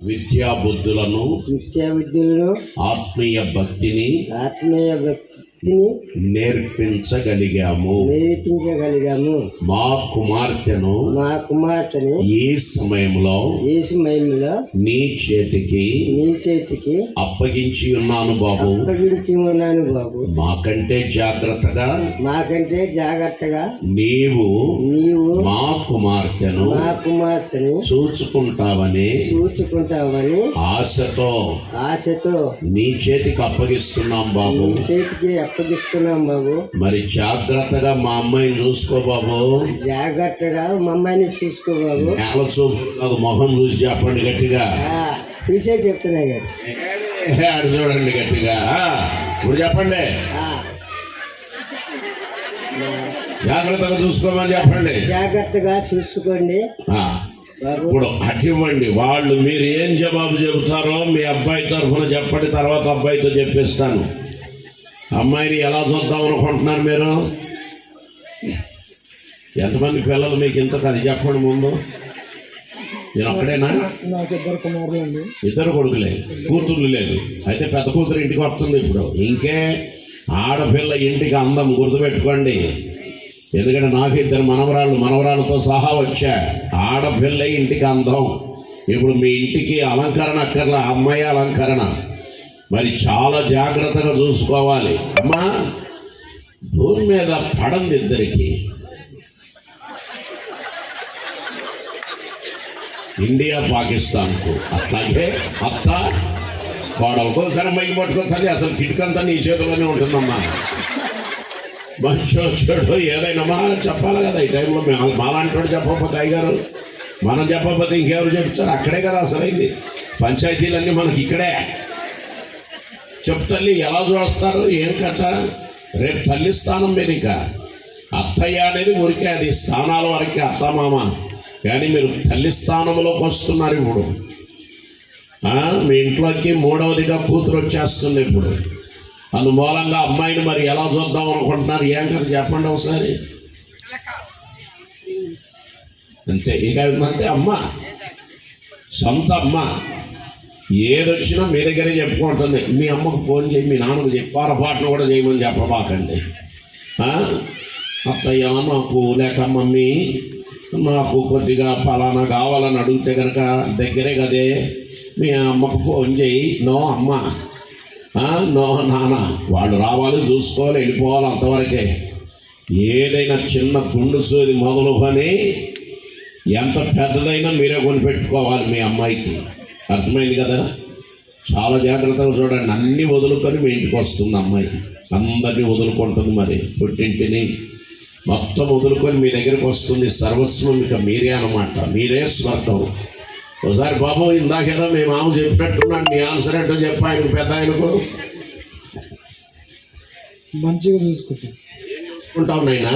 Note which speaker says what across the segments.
Speaker 1: విద్యా బుద్ధులను ఆత్మీయ భక్తిని నేర్పించగలిగాము. మా కుమార్తెను ఈ సమయంలో నీ చేతికి అప్పగించి ఉన్నాను బాబు. మాకంటే జాగ్రత్తగా నీవు మా కుమార్తెను చూచుకుంటావని ఆశతో నీ చేతికి అప్పగిస్తున్నాం బాబు. మరి జాగ్రత్తగా మా అమ్మాయిని చూసుకో బాబు. నేల చూపు మొహం చూసి చెప్పండి గట్టిగా.
Speaker 2: చూసే చెప్తున్నా
Speaker 1: అటు చూడండి గట్టిగా. ఇప్పుడు చెప్పండి. జాగ్రత్తగా చూసుకోమని చెప్పండి.
Speaker 2: జాగ్రత్తగా చూసుకోండి.
Speaker 1: ఇప్పుడు అట్టివ్వండి. వాళ్ళు మీరు ఏం జవాబు చెబుతారో మీ అబ్బాయి తరఫున చెప్పండి, తర్వాత అబ్బాయితో చెప్పిస్తాను. అమ్మాయిని ఎలా చూద్దాం అనుకుంటున్నారు మీరు? ఎంతమంది పిల్లలు మీకు? ఇంత అది చెప్పండి ముందు. నేను ఒక్కడేనా?
Speaker 2: నాకు 2 కుమారులు అండి.
Speaker 1: 2 కొడుకులే, కూతుర్లు లేదు. అయితే పెద్ద కూతురు ఇంటికి వస్తుంది ఇప్పుడు. ఇంకే ఆడపిల్ల ఇంటికి అందం గుర్తుపెట్టుకోండి. ఎందుకంటే నాకు 2 మనవరాళ్ళతో సహా వచ్చా. ఆడపిల్ల ఇంటికి అందం. ఇప్పుడు మీ ఇంటికి అలంకరణ అక్కర్లా, అమ్మాయి అలంకరణ. మరి చాలా జాగ్రత్తగా చూసుకోవాలి. అమ్మా, భూమి మీద పడంది ఇద్దరికి. ఇండియా పాకిస్తాన్కు. అట్లాగే అత్త కోడలకోసారి మైకి పట్టుకోసారి అసలు కిటికంతా నీ చేతిలోనే ఉంటుందమ్మా. మంచో చెడు ఏదైనా చెప్పాలి కదా ఈ టైంలో. మాలాంటి వాడు చెప్పకపోతే అయ్యగారు, మనం చెప్పకపోతే ఇంకెవరు చెప్తారు? అక్కడే కదా అసలైంది. పంచాయతీలన్నీ మనకి ఇక్కడే. చెప్పు తల్లి ఎలా చూస్తారు, ఏం కథ? రేపు తల్లి స్థానం మీద ఇక అత్తయ్య అనేది ఊరికే అది స్థానాల వరకే అత్తమామ. కానీ మీరు తల్లి స్థానంలోకి వస్తున్నారు ఇప్పుడు. మీ ఇంట్లోకి 3వదిగా కూతురు వచ్చేస్తుంది ఇప్పుడు. అందుమూలంగా అమ్మాయిని మరి ఎలా చూద్దాం అనుకుంటున్నారు? ఏం కథ చెప్పండి ఒకసారి. అంతే. ఇక అంతే. అమ్మ సొంత అమ్మ ఏదొచ్చినా మీ దగ్గరే చెప్పుకుంటుంది. మీ అమ్మకు ఫోన్ చేయి, మీ నాన్నకు చెప్పి పొరపాటును కూడా చేయమని చెప్పబాకండి. అత్తయ్య నాకు లేక మమ్మీ నాకు కొద్దిగా ఫలానా కావాలని అడిగితే కనుక దగ్గరే కదే మీ అమ్మకు ఫోన్ చేయి. నో అమ్మ, నో నాన్న, వాళ్ళు రావాలి, చూసుకోవాలి, వెళ్ళిపోవాలి, అంతవరకే. ఏదైనా చిన్న గుండు సోది మొదలుకొని ఎంత పెద్దదైనా మీరే కొనిపెట్టుకోవాలి మీ అమ్మాయికి. అర్థమైంది కదా? చాలా జాగ్రత్తగా చూడండి. అన్నీ వదులుకొని మీ ఇంటికి వస్తుంది అమ్మాయి. అందరినీ వదులుకుంటుంది. మరి పుట్టింటిని మొత్తం వదులుకొని మీ దగ్గరికి వస్తుంది. సర్వస్వం ఇక మీరే అన్నమాట. మీరే స్వర్గం. ఒకసారి బాబు ఇందాకేదో మీ మామ చెప్పినట్టున్నాడు, నీ ఆన్సర్ ఏంటో చెప్ప. ఆయనకు పెద్ద ఆయనకు
Speaker 2: మంచిగా చూసుకుంటావు
Speaker 1: నాయనా.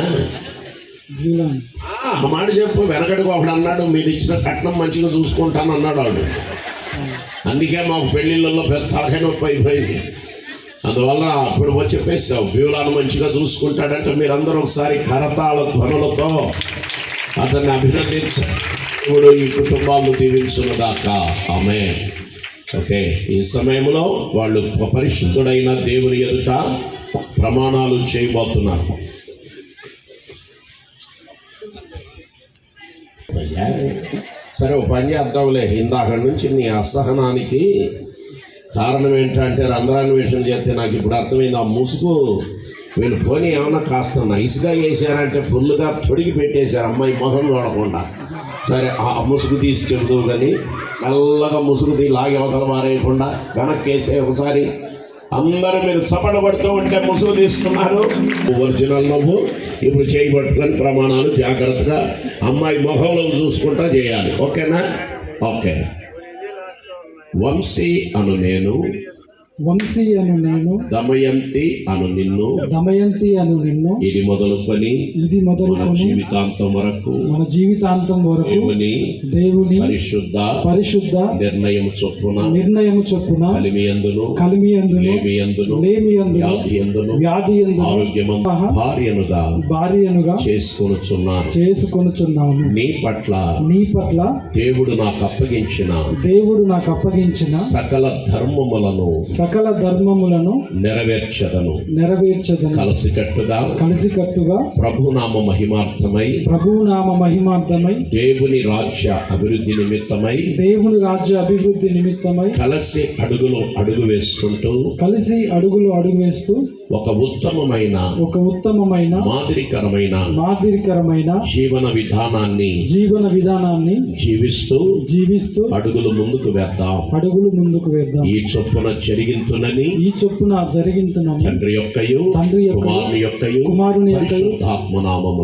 Speaker 1: ఆ మాట చెప్పు. వెనకడికి ఒకడు అన్నాడు, మీరు ఇచ్చిన కట్నం మంచిగా చూసుకుంటాను అన్నాడు వాడు. అందుకే మాకు పెళ్ళిళ్ళల్లో పెద్ద తలకాయ నొప్పి అయిపోయింది. అందువల్ల అప్పుడు చెప్పేస్తావు బ్యూలాను మంచిగా చూసుకుంటాడంటే మీరందరూ ఒకసారి కరతాళ ధ్వనులతో అతన్ని అభినందించారు. ఇప్పుడు ఈ కుటుంబాలను దీవించున్నదాకా ఆమేన్. ఓకే, ఈ సమయంలో వాళ్ళు పరిశుద్ధుడైన దేవుని ఎదుట ప్రమాణాలు చేయబోతున్నారు. సరే, ఒక పని చేద్దాంలే. ఇందాక నుంచి నీ అసహనానికి కారణం ఏంటంటే రంధ్రాన్వేషణ చేస్తే నాకు ఇప్పుడు అర్థమైంది. ఆ ముసుగు వీళ్ళు పోనీ ఏమన్నా కాస్త నైస్గా వేసారంటే ఫుల్గా తొడిగి పెట్టేశారు అమ్మాయి మొహం చూడకుండా. సరే, ఆ ముసుగు తీసి చెబుతూ కానీ నల్లగా ముసుగు లాగి అవతల మారేయకుండా వెనక్కి వేసే ఒకసారి. అందరూ మీరు చప్పట పడుతూ ఉంటే ముసుగు తీస్తున్నారు. ఒరిజినల్ నవ్వు. ఇప్పుడు చేయబట్టుకొని ప్రమాణాలు జాగ్రత్తగా అమ్మాయి మొహంలో చూసుకుంటా చేయాలి. ఓకేనా? ఓకే. వంశీ అను నేను
Speaker 2: వంశీ అను నేను,
Speaker 1: దమయంతి అను నిన్ను,
Speaker 2: దమయంతి అను నిన్ను,
Speaker 1: ఇది మొదలుకొని
Speaker 2: ఇది
Speaker 1: మన
Speaker 2: మొదలుకొని
Speaker 1: జీవితాంతం వరకు
Speaker 2: మన జీవితాంతం వరకు
Speaker 1: దేవుని
Speaker 2: పరిశుద్ధ
Speaker 1: నిర్ణయం చొప్పున కలిమియందును
Speaker 2: లేమియందును వ్యాధియందును భార్యనుగా చేసుకొనుచున్నాను.
Speaker 1: నీ పట్ల దేవుడు నాకు అప్పగించిన సకల ధర్మములను నెరవేర్చదను. కలిసికట్టుగా ప్రభునామ మహిమార్థమై దేవుని రాజ్య అభివృద్ధి నిమిత్తమై కలిసి అడుగులు వేస్తూ ఒక ఉత్తమమైన మాదిరికరమైన జీవన విధానాన్ని జీవిస్తూ అడుగులు ముందుకు వేద్దాం. ఈ చొప్పున జరిగింతునని తండ్రి యొక్కయు కుమారుని యొక్కయు పరిశుద్ధాత్మ నామమున